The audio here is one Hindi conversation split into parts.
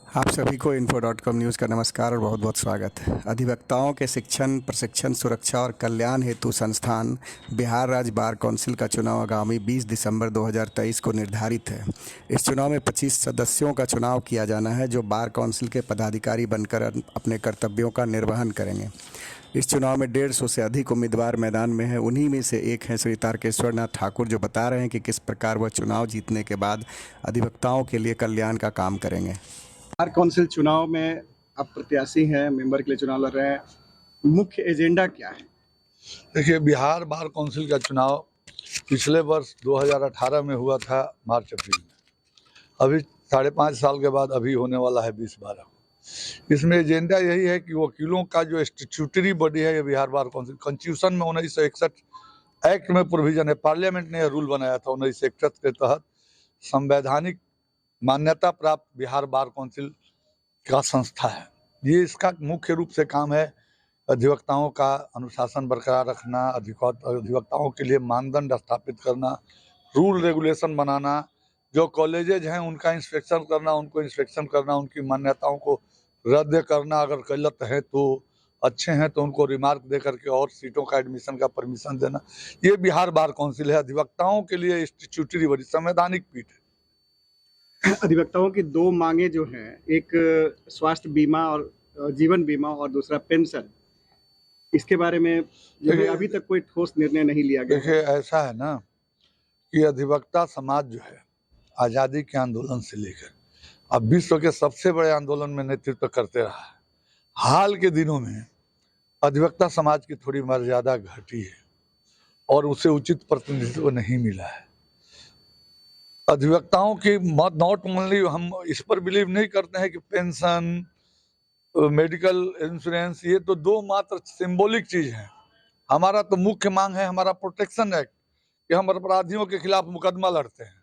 आप सभी को info.com न्यूज़ का नमस्कार और बहुत बहुत स्वागत है। अधिवक्ताओं के शिक्षण, प्रशिक्षण, सुरक्षा और कल्याण हेतु संस्थान बिहार राज्य बार काउंसिल का चुनाव आगामी 20 दिसंबर 2023 को निर्धारित है। इस चुनाव में 25 सदस्यों का चुनाव किया जाना है, जो बार काउंसिल के पदाधिकारी बनकर अपने कर्तव्यों का निर्वहन करेंगे। इस चुनाव में 150 से अधिक उम्मीदवार मैदान में हैं। उन्हीं में से एक हैं श्री तारकेश्वर नाथ ठाकुर, जो बता रहे हैं कि किस प्रकार वह चुनाव जीतने के बाद अधिवक्ताओं के लिए कल्याण का काम करेंगे। बार काउंसिल चुनाव में आप प्रत्याशी हैं, मेंबर के लिए चुनाव लड़ रहे हैं, मुख्य एजेंडा क्या है? देखिए, बिहार बार काउंसिल का चुनाव पिछले वर्ष 2018 में हुआ था, मार्च अप्रैल में। अभी 5.5 साल के बाद अभी होने वाला है 2012 को। इसमें एजेंडा यही है कि वकीलों का जो स्टैट्यूटरी बॉडी है, ये बिहार बार काउंसिल, कॉन्स्टिट्यूशन में 1961 एक्ट में प्रोविजन है, पार्लियामेंट ने यह रूल बनाया था 1961 के तहत, संवैधानिक मान्यता प्राप्त बिहार बार काउंसिल का संस्था है। ये इसका मुख्य रूप से काम है अधिवक्ताओं का अनुशासन बरकरार रखना, अधिवक्ताओं के लिए मानदंड स्थापित करना, रूल रेगुलेशन बनाना, जो कॉलेजेज हैं उनका इंस्पेक्शन करना, उनको इंस्पेक्शन करना, उनकी मान्यताओं को रद्द करना, अगर गलत है तो अच्छे हैं तो उनको रिमार्क दे करके और सीटों का एडमिशन का परमिशन देना। ये बिहार बार काउंसिल है, अधिवक्ताओं के लिए स्टैट्यूटरी बॉडी, संवैधानिक पीठ है। अधिवक्ताओं की दो मांगे जो हैं, एक स्वास्थ्य बीमा और जीवन बीमा और दूसरा पेंशन, इसके बारे में जो है अभी तक कोई ठोस निर्णय नहीं लिया गया। देखिए, ऐसा है ना कि अधिवक्ता समाज जो है आज़ादी के आंदोलन से लेकर अब विश्व के सबसे बड़े आंदोलन में नेतृत्व करते रहा है। हाल के दिनों में अधिवक्ता समाज की थोड़ी मर्यादा घटी है और उसे उचित प्रतिनिधित्व नहीं मिला है। अधिवक्ताओं की नॉट ओनली, हम इस पर बिलीव नहीं करते हैं कि पेंशन, मेडिकल इंश्योरेंस, ये तो दो मात्र सिंबॉलिक चीज है। हमारा तो मुख्य मांग है हमारा प्रोटेक्शन एक्ट, कि हम अपराधियों के खिलाफ मुकदमा लड़ते हैं,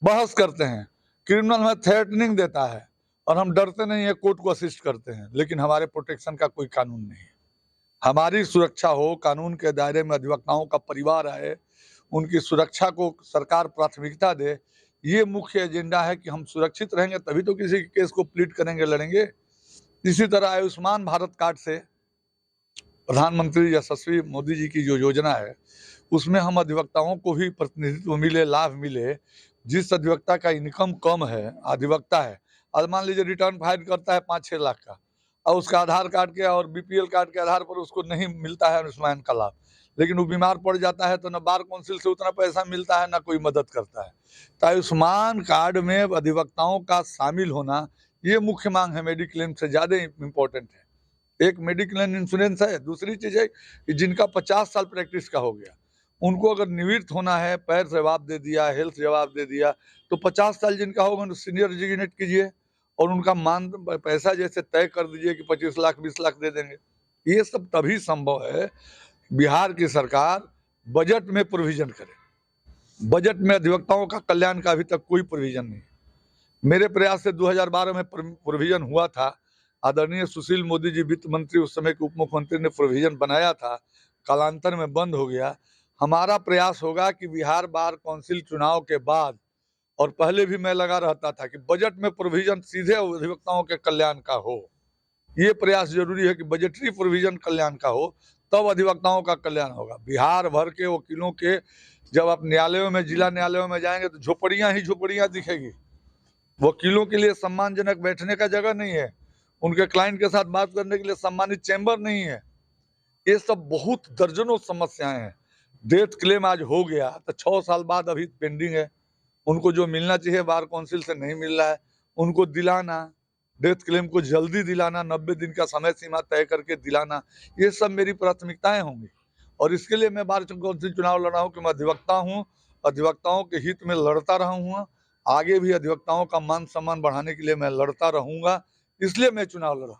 बहस करते हैं, क्रिमिनल में थ्रेटनिंग देता है और हम डरते नहीं है, कोर्ट को असिस्ट करते हैं, लेकिन हमारे प्रोटेक्शन का कोई कानून नहीं है। हमारी सुरक्षा हो, कानून के दायरे में अधिवक्ताओं का परिवार आए, उनकी सुरक्षा को सरकार प्राथमिकता दे, ये मुख्य एजेंडा है कि हम सुरक्षित रहेंगे तभी तो किसी केस को प्लीड करेंगे, लड़ेंगे। इसी तरह आयुष्मान भारत कार्ड से प्रधानमंत्री यशस्वी मोदी जी की जो योजना है, उसमें हम अधिवक्ताओं को भी प्रतिनिधित्व मिले, लाभ मिले। जिस अधिवक्ता का इनकम कम है, अधिवक्ता है, आज मान लीजिए रिटर्न फाइल करता है 5-6 लाख का, और उसका आधार कार्ड के और बीपीएल कार्ड के आधार पर उसको नहीं मिलता है आयुष्मान का लाभ, लेकिन वो बीमार पड़ जाता है तो न बार काउंसिल से उतना पैसा मिलता है, न कोई मदद करता है। तो आयुष्मान कार्ड में अधिवक्ताओं का शामिल होना ये मुख्य मांग है, मेडिक्लेम से ज़्यादा इम्पोर्टेंट है। एक मेडिक्लेम इंश्योरेंस है, दूसरी चीज़ है कि जिनका 50 साल प्रैक्टिस का हो गया, उनको अगर निवृत्त होना है, पैर जवाब दे दिया, हेल्थ जवाब दे दिया, तो 50 साल जिनका होगा तो सीनियर डिजिग्नेट कीजिए और उनका मान पैसा जैसे तय कर दीजिए कि 25 लाख 20 लाख दे देंगे। ये सब तभी संभव है बिहार की सरकार बजट में प्रोविजन करे। बजट में अधिवक्ताओं का कल्याण का अभी तक कोई प्रोविजन नहीं। मेरे प्रयास से 2012 में प्रोविजन हुआ था, आदरणीय सुशील मोदी जी वित्त मंत्री उस समय के उप मुख्यमंत्री ने प्रोविजन बनाया था, कालांतर में बंद हो गया। हमारा प्रयास होगा कि बिहार बार काउंसिल चुनाव के बाद और पहले भी मैं लगा रहता था कि बजट में प्रोविजन सीधे अधिवक्ताओं के कल्याण का हो। ये प्रयास जरूरी है कि बजटरी प्रोविजन कल्याण का हो, तब अधिवक्ताओं का कल्याण होगा। बिहार भर के वकीलों के जब आप न्यायालयों में, जिला न्यायालयों में जाएंगे तो झोपड़ियां ही झोपड़ियां दिखेगी। वकीलों के लिए सम्मानजनक बैठने का जगह नहीं है, उनके क्लाइंट के साथ बात करने के लिए सम्मानित चैम्बर नहीं है। ये सब बहुत दर्जनों समस्याएं हैं। डेथ क्लेम आज हो गया तो 6 साल बाद अभी पेंडिंग है, उनको जो मिलना चाहिए बार काउंसिल से नहीं मिल रहा है, उनको दिलाना, डेथ क्लेम को जल्दी दिलाना, 90 दिन का समय सीमा तय करके दिलाना, ये सब मेरी प्राथमिकताएं होंगी। और इसके लिए मैं बार काउंसिल चुनाव लड़ रहा हूँ कि मैं अधिवक्ता हूँ, अधिवक्ताओं के हित में लड़ता रहा हूँ, आगे भी अधिवक्ताओं का मान सम्मान बढ़ाने के लिए मैं लड़ता रहूंगा, इसलिए मैं चुनाव लड़ रहा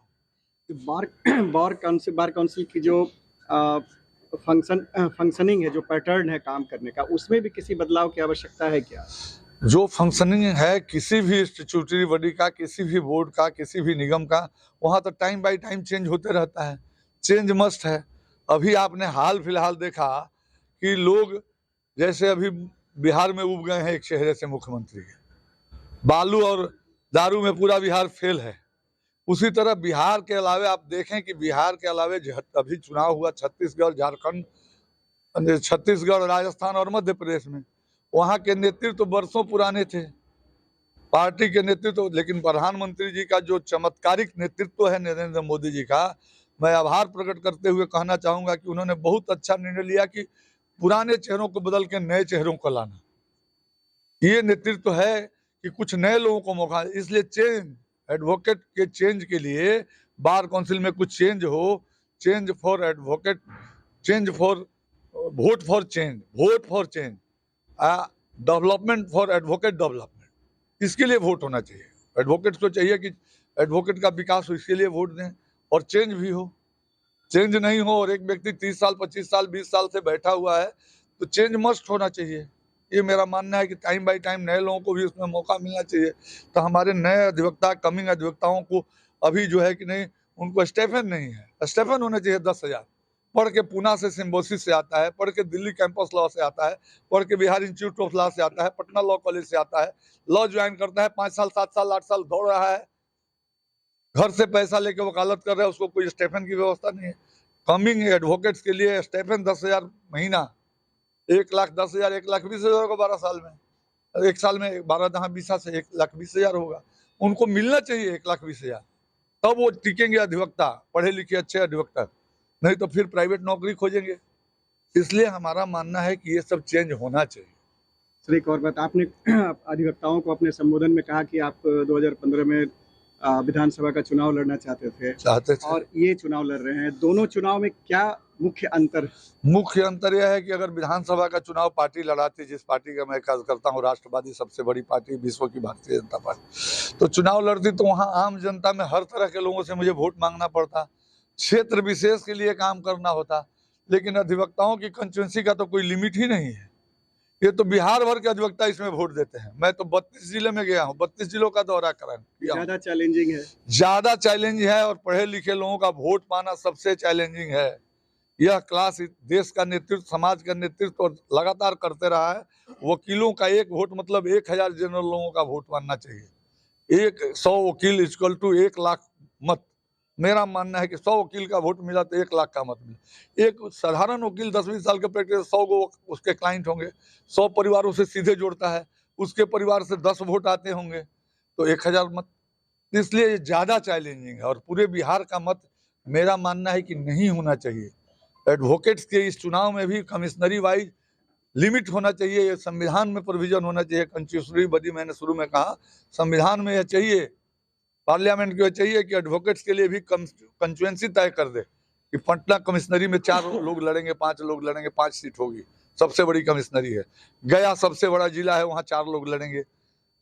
हूँ। बार काउंसिल की जो फंक्शनिंग है, जो पैटर्न है काम करने का, उसमें भी किसी बदलाव की आवश्यकता है क्या? जो फंक्शनिंग है किसी भी स्टैट्यूटरी बॉडी का, किसी भी बोर्ड का, किसी भी निगम का, वहाँ तो टाइम बाय टाइम चेंज होते रहता है, चेंज मस्ट है। अभी आपने हाल फिलहाल देखा कि लोग जैसे अभी बिहार में उब गए हैं एक चेहरे से मुख्यमंत्री के, बालू और दारू में पूरा बिहार फेल है। उसी तरह बिहार के अलावे आप देखें कि बिहार के अलावे अभी चुनाव हुआ छत्तीसगढ़, झारखंड, छत्तीसगढ़, राजस्थान और मध्य प्रदेश में, वहां के नेतृत्व तो बरसों पुराने थे, पार्टी के नेतृत्व, लेकिन प्रधानमंत्री जी का जो चमत्कारिक नेतृत्व है नरेंद्र मोदी जी का, मैं आभार प्रकट करते हुए कहना चाहूंगा कि उन्होंने बहुत अच्छा निर्णय लिया कि पुराने चेहरों को बदल के नए चेहरों को लाना। ये नेतृत्व है कि कुछ नए लोगों को मौका, इसलिए चेंज, एडवोकेट के चेंज के लिए बार काउंसिल में कुछ चेंज हो, change for advocate, change for vote for change, vote for change, development for advocate development, इसके लिए वोट होना चाहिए। एडवोकेट को चाहिए कि एडवोकेट का विकास हो, इसके लिए वोट दें और चेंज भी हो। चेंज नहीं हो और एक व्यक्ति 30 साल, 25 साल, 20 साल से बैठा हुआ है, तो चेंज मस्ट होना चाहिए। ये मेरा मानना है कि टाइम बाय टाइम नए लोगों को भी उसमें मौका मिलना चाहिए। तो हमारे नए अधिवक्ता, कमिंग अधिवक्ताओं को अभी जो है कि नहीं, उनको स्टेफन नहीं है, स्टेफन होना चाहिए 10,000। पढ़ के पूना से सिम्बोसिस से आता है, पढ़ के दिल्ली कैंपस लॉ से आता है, पढ़ के बिहार इंस्टीट्यूट ऑफ लॉ से आता है, पटना लॉ कॉलेज से आता है, लॉ ज्वाइन करता है, 5 साल, 7 साल, 8 साल दौड़ रहा है, घर से पैसा लेके वकालत कर रहा है, उसको कोई स्टेफन की व्यवस्था नहीं है। कमिंग एडवोकेट्स के लिए स्टेफन 10,000 महीना, 1,10,000, 1,20,000 होगा 12 साल में, 1 साल में 12 से 1,20,000 होगा। उनको मिलना चाहिए 1,20,000, तब वो टिकेंगे अधिवक्ता, पढ़े लिखे अच्छे अधिवक्ता, नहीं तो फिर प्राइवेट नौकरी खोजेंगे। इसलिए हमारा मानना है कि ये सब चेंज होना चाहिए। सर, एक और बात, आपने अधिवक्ताओं को अपने संबोधन में कहा कि आप 2015 में विधानसभा का चुनाव लड़ना चाहते थे और ये चुनाव लड़ रहे हैं। दोनों चुनाव में क्या मुख्य अंतर? मुख्य अंतर यह है कि अगर विधानसभा का चुनाव पार्टी लड़ाती, जिस पार्टी का मैं कार्य करता हूँ, राष्ट्रवादी सबसे बड़ी पार्टी विश्व की भारतीय जनता पार्टी, तो चुनाव लड़ती तो वहाँ आम जनता में हर तरह के लोगों से मुझे वोट मांगना पड़ता, क्षेत्र विशेष के लिए काम करना होता। लेकिन अधिवक्ताओं की कंस्टिट्यूंसी का तो कोई लिमिट ही नहीं है, ये तो बिहार भर के अधिवक्ता इसमें वोट देते हैं। मैं तो 32 जिले में गया हूँ, 32 जिलों का दौरा करा, ज्यादा चैलेंजिंग है, ज्यादा चैलेंज है, और पढ़े लिखे लोगों का वोट पाना सबसे चैलेंजिंग है। यह क्लास देश का नेतृत्व, समाज का नेतृत्व लगातार करते रहा है। वकीलों का एक वोट मतलब 1,000 जनरल लोगों का वोट मानना चाहिए। 100 वकील इक्वल टू 1 लाख मत। मेरा मानना है कि 100 वकील का वोट मिला तो 1 लाख का मत मिला। एक साधारण वकील 10-20 साल के प्रैक्टिस, 100 गो उसके क्लाइंट होंगे, 100 परिवारों से सीधे जोड़ता है, उसके परिवार से 10 वोट आते होंगे, तो 1,000 मत। इसलिए ये ज्यादा चैलेंजिंग है, और पूरे बिहार का मत मेरा मानना है कि नहीं होना चाहिए। एडवोकेट्स के इस चुनाव में भी कमिश्नरी वाइज लिमिट होना चाहिए, ये संविधान में प्रोविजन होना चाहिए। कंस्टिट्यूशनरी बॉडी, मैंने शुरू में कहा, संविधान में यह चाहिए, पार्लियामेंट को चाहिए कि एडवोकेट्स के लिए भी कंस्टिट्यूएंसी तय कर दे कि पटना कमिश्नरी में 4 लोग लड़ेंगे, 5 लोग लड़ेंगे, 5 सीट होगी, सबसे बड़ी कमिश्नरी है। गया सबसे बड़ा जिला है, वहाँ 4 लोग लड़ेंगे,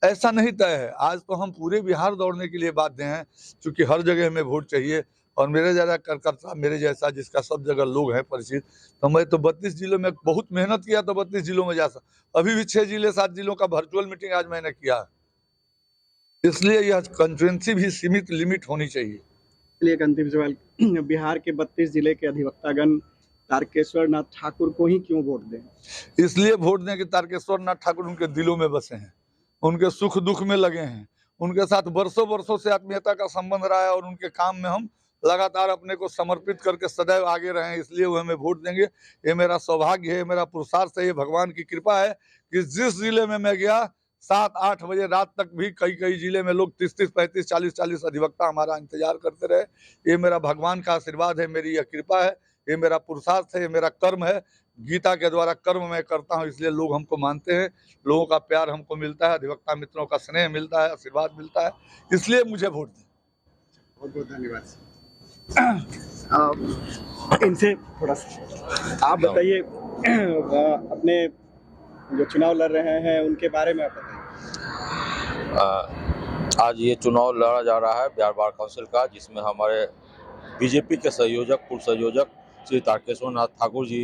ऐसा नहीं तय है। आज तो हम पूरे बिहार दौड़ने के लिए बाध्य हैं, क्योंकि हर जगह हमें वोट चाहिए, और मेरे ज़्यादा कार्यकर्ता, मेरे जैसा जिसका सब जगह लोग हैं परिचित, तो मैं तो 32 जिलों में बहुत मेहनत किया, तो 32 जिलों में जा सकता। अभी भी 6 जिले 7 जिलों का वर्चुअल मीटिंग आज मैंने किया, इसलिए यह कंस्टिट्यूएंसी भी सीमित लिमिट होनी चाहिए। एक अंतिम सवाल, बिहार के 32 जिले के अधिवक्तागण तारकेश्वर नाथ ठाकुर को ही क्यों वोट दें? इसलिए वोट दें कि तारकेश्वर नाथ ठाकुर उनके दिलों में बसे हैं, उनके सुख दुख में लगे हैं, उनके साथ वर्षों से आत्मीयता का संबंध रहा है, और उनके काम में हम लगातार अपने को समर्पित करके सदैव आगे रहें, इसलिए वो हमें वोट देंगे। ये मेरा सौभाग्य है, मेरा पुरुषार्थ है, ये भगवान की कृपा है कि जिस जिले में मैं गया 7-8 बजे रात तक भी कई जिले में लोग 30-30, 35, 40-40 अधिवक्ता हमारा इंतजार करते रहे। ये मेरा भगवान का आशीर्वाद है, मेरी यह कृपा है, ये मेरा पुरुषार्थ है, ये मेरा कर्म है। गीता के द्वारा कर्म मैं करता हूँ, इसलिए लोग हमको मानते हैं, लोगों का प्यार हमको मिलता है, अधिवक्ता मित्रों का स्नेह मिलता है, आशीर्वाद मिलता है, इसलिए मुझे वोट दें। बहुत बहुत धन्यवाद। इनसे थोड़ा सा आप बताइए, अपने जो चुनाव लड़ रहे हैं उनके बारे में आप बताइए। आज ये चुनाव लड़ा जा रहा है बिहार बार काउंसिल का, जिसमें हमारे बीजेपी के संयोजक, पूर्व संयोजक श्री तारकेश्वर नाथ ठाकुर जी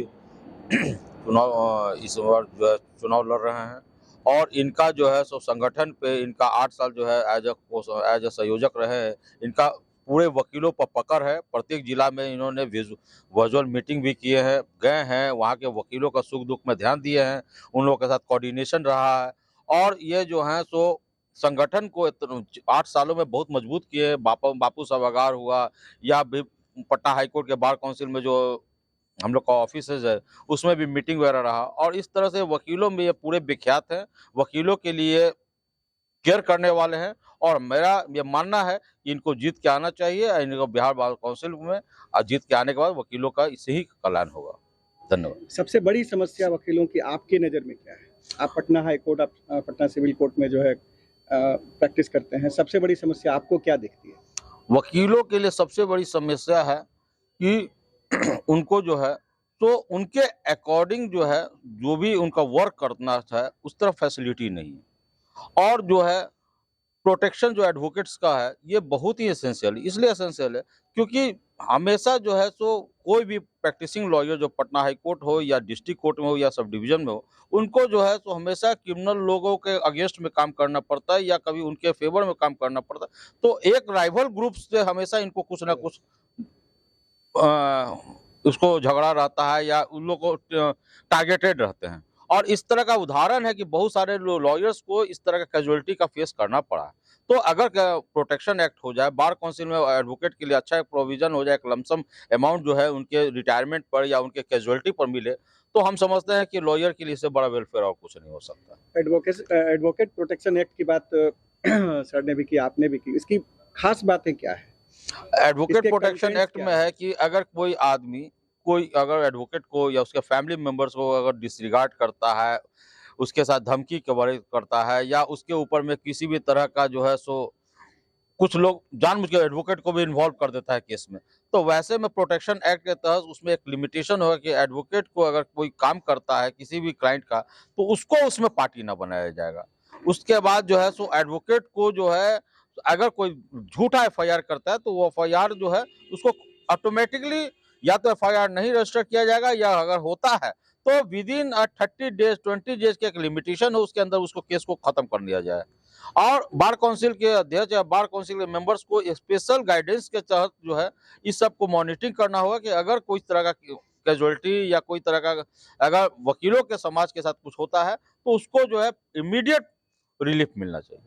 इस बार जो है चुनाव लड़ रहे हैं, और इनका जो है सो संगठन पे इनका 8 साल जो है एज ए संयोजक रहे हैं। इनका पूरे वकीलों पर पकड़ है, प्रत्येक जिला में इन्होंने वर्चुअल मीटिंग भी किए हैं, गए हैं, वहाँ के वकीलों का सुख दुख में ध्यान दिए हैं, उन लोगों के साथ कोऑर्डिनेशन रहा है, और ये जो है सो संगठन को 8 सालों में बहुत मजबूत किए। बापू सभागार हुआ या भी पटना हाईकोर्ट के बार काउंसिल में जो हम लोग का ऑफिसेज है उसमें भी मीटिंग वगैरह रहा, और इस तरह से वकीलों में ये पूरे विख्यात हैं, वकीलों के लिए केयर करने वाले हैं। और मेरा ये मानना है कि इनको जीत के आना चाहिए, इनको बिहार बार काउंसिल में, और जीत के आने के बाद वकीलों का इससे ही कल्याण होगा। धन्यवाद। सबसे बड़ी समस्या वकीलों की आपकी नज़र में क्या है? आप पटना हाई कोर्ट, आप पटना सिविल कोर्ट में जो है प्रैक्टिस करते हैं, सबसे बड़ी समस्या आपको क्या दिखती है? वकीलों के लिए सबसे बड़ी समस्या है कि उनको जो है तो उनके अकॉर्डिंग जो है जो भी उनका वर्क करना है उस तरह फैसिलिटी नहीं है। और जो है प्रोटेक्शन जो एडवोकेट्स का है ये बहुत ही एसेंशियल, इसलिए एसेंशियल है क्योंकि हमेशा जो है सो कोई भी प्रैक्टिसिंग लॉयर जो पटना हाई कोर्ट हो या डिस्ट्रिक्ट कोर्ट में हो या सब डिवीजन में हो, उनको जो है सो हमेशा क्रिमिनल लोगों के अगेंस्ट में काम करना पड़ता है या कभी उनके फेवर में काम करना पड़ता है। तो एक राइवल ग्रुप से हमेशा इनको कुछ ना कुछ उसको झगड़ा रहता है या उन लोग को टारगेटेड रहते हैं। और इस तरह का उदाहरण है कि बहुत सारे लॉयर्स को इस तरह का कैजुअलिटी का फेस करना पड़ा। तो अगर प्रोटेक्शन एक्ट हो जाए, बार काउंसिल में एडवोकेट के लिए अच्छा एक प्रोविजन हो जाए, एक लमसम अमाउंट जो है उनके रिटायरमेंट पर या उनके कैजुअलिटी पर मिले, तो हम समझते हैं कि लॉयर के लिए इससे बड़ा वेलफेयर और कुछ नहीं हो सकता। एडवोकेट प्रोटेक्शन एक्ट की बात सर ने भी की, आपने भी की, इसकी खास बातें क्या है? एडवोकेट प्रोटेक्शन कंटेंट्स एक्ट क्या में है? है कि अगर कोई आदमी कोई अगर एडवोकेट को या उसके फैमिली मेंबर्स को अगर डिसरिगार्ड करता है, उसके साथ धमकी के बड़े करता है या उसके ऊपर में किसी भी तरह का जो है सो कुछ लोग जानबूझ के एडवोकेट को भी इन्वॉल्व कर देता है केस में, तो वैसे में प्रोटेक्शन एक्ट के तहत उसमें एक लिमिटेशन होगा कि एडवोकेट को अगर कोई काम करता है किसी भी क्लाइंट का तो उसको उसमें पार्टी ना बनाया जाएगा। उसके बाद जो है सो एडवोकेट को जो है अगर कोई झूठा एफआईआर करता है तो वो एफआईआर जो है उसको ऑटोमेटिकली या तो एफआईआर नहीं रजिस्टर किया जाएगा या अगर होता है तो विद इन 30 डेज 20 डेज के एक लिमिटेशन हो उसके अंदर उसको केस को खत्म कर लिया जाए। और बार काउंसिल के अध्यक्ष या बार काउंसिल के मेंबर्स को स्पेशल गाइडेंस के तहत जो है इस सब को मॉनिटरिंग करना होगा कि अगर कोई तरह का कैजुअलिटी या कोई तरह का अगर वकीलों के समाज के साथ कुछ होता है तो उसको जो है इमीडिएट रिलीफ मिलना चाहिए।